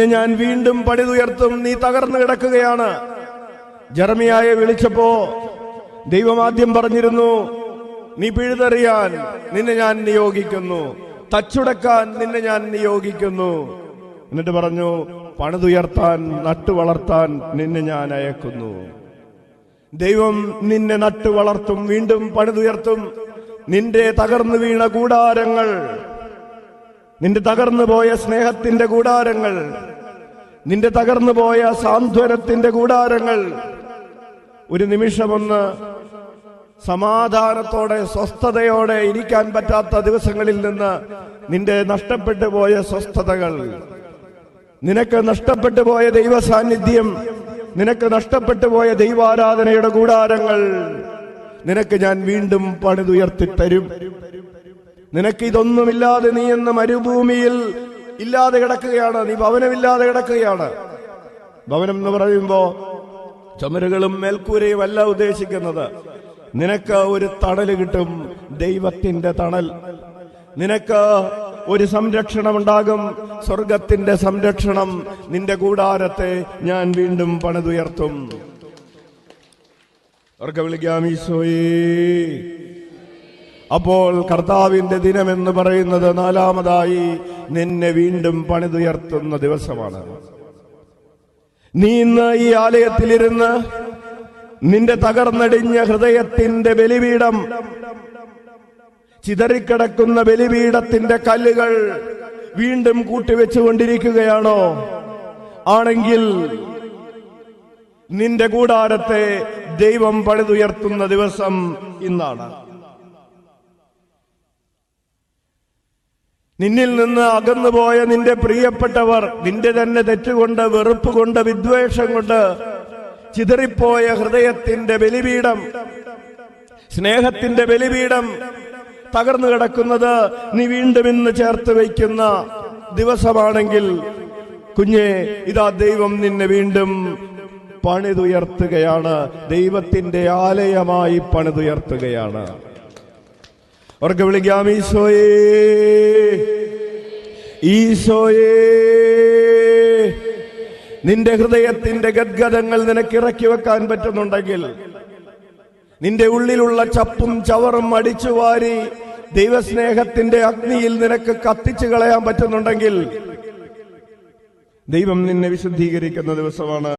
ഞാൻ വീണ്ടും പണിതുയർത്തും, നീ തകർന്നു കിടക്കുകയാണ്. ജെറമിയായെ വിളിച്ചപ്പോ ദൈവം ആദ്യം പറഞ്ഞിരുന്നു, നീ പിഴുതെറിയാൻ നിന്നെ ഞാൻ നിയോഗിക്കുന്നു, തച്ചുടക്കാൻ നിന്നെ ഞാൻ നിയോഗിക്കുന്നു. എന്നിട്ട് പറഞ്ഞു, പണിതുയർത്താൻ നട്ടുവളർത്താൻ നിന്നെ ഞാൻ അയക്കുന്നു. ദൈവം നിന്നെ നട്ടുവളർത്തും, വീണ്ടും പണിതുയർത്തും. നിന്റെ തകർന്നു വീണ കൂടാരങ്ങൾ, നിന്റെ തകർന്നു പോയ സ്നേഹത്തിന്റെ കൂടാരങ്ങൾ, നിന്റെ തകർന്നു പോയ സാന്ത്വനത്തിന്റെ കൂടാരങ്ങൾ ഒരു നിമിഷമൊന്ന് സമാധാനത്തോടെ സ്വസ്ഥതയോടെ ഇരിക്കാൻ പറ്റാത്ത ദിവസങ്ങളിൽ നിന്ന് നിന്റെ നഷ്ടപ്പെട്ടു പോയ സ്വസ്ഥതകൾ, നിനക്ക് നഷ്ടപ്പെട്ടു പോയ ദൈവ സാന്നിധ്യം, നിനക്ക് നഷ്ടപ്പെട്ടു പോയ ദൈവാരാധനയുടെ കൂടാരങ്ങൾ നിനക്ക് ഞാൻ വീണ്ടും പണിതുയർത്തിത്തരും. നിനക്ക് ഇതൊന്നുമില്ലാതെ നീ എന്ന മരുഭൂമിയിൽ ഇല്ലാതെ കിടക്കുകയാണ്, നീ ഭവനമില്ലാതെ കിടക്കുകയാണ്. ഭവനം എന്ന് പറയുമ്പോ ചുമരുകളും മേൽക്കൂരയും അല്ല ഉദ്ദേശിക്കുന്നത്. നിനക്ക് ഒരു തണല് കിട്ടും, ദൈവത്തിന്റെ തണൽ. നിനക്ക് ഒരു സംരക്ഷണം ഉണ്ടാകും, സ്വർഗത്തിന്റെ സംരക്ഷണം. നിന്റെ കൂടാരത്തെ ഞാൻ വീണ്ടും പണിതുയർത്തും. അവർക്ക് വിളിക്കാം, ഈശോയേ. അപ്പോൾ കർത്താവിന്റെ ദിനമെന്ന് പറയുന്നത് നാലാമതായി നിന്നെ വീണ്ടും പണിതുയർത്തുന്ന ദിവസമാണ്. നീ ഇന്ന് ഈ ആലയത്തിലിരുന്ന് നിന്റെ തകർന്നടിഞ്ഞ ഹൃദയത്തിന്റെ ബലിപീഠം, ചിതറിക്കിടക്കുന്ന ബലിപീഠത്തിന്റെ കല്ലുകൾ വീണ്ടും കൂട്ടിവെച്ചുകൊണ്ടിരിക്കുകയാണോ? ആണെങ്കിൽ നിന്റെ കൂടാരത്തെ ദൈവം പണിതുയർത്തുന്ന ദിവസം ഇന്നാണ്. നിന്നിൽ നിന്ന് അകന്നുപോയ നിന്റെ പ്രിയപ്പെട്ടവർ, നിന്റെ തന്നെ തെറ്റുകൊണ്ട്, വെറുപ്പ് കൊണ്ട്, വിദ്വേഷം കൊണ്ട് ചിതറിപ്പോയ ഹൃദയത്തിന്റെ ബലിപീഠം, സ്നേഹത്തിന്റെ ബലിപീഠം തകർന്നു കിടക്കുന്നത് നീ വീണ്ടും ഇന്ന് ചേർത്ത് വയ്ക്കുന്ന ദിവസമാണെങ്കിൽ, കുഞ്ഞെ, ഇതാ ദൈവം നിന്നെ വീണ്ടും പണിതുയർത്തുകയാണ്. ദൈവത്തിന്റെ ആലയമായി പണിതുയർത്തുകയാണ്. അവർക്ക് വിളിക്കാം, ഈശോയേ, ഈശോയേ. നിന്റെ ഹൃദയത്തിന്റെ ഗദ്ഗതങ്ങൾ നിനക്ക് ഇറക്കി വെക്കാൻ പറ്റുന്നുണ്ടെങ്കിൽ, നിന്റെ ഉള്ളിലുള്ള ചപ്പും ചവറും അടിച്ചുവാരി ദൈവസ്നേഹത്തിന്റെ അഗ്നിയിൽ നിനക്ക് കത്തിച്ചു കളയാൻ പറ്റുന്നുണ്ടെങ്കിൽ, ദൈവം നിന്നെ വിശുദ്ധീകരിക്കുന്ന ദിവസമാണ്.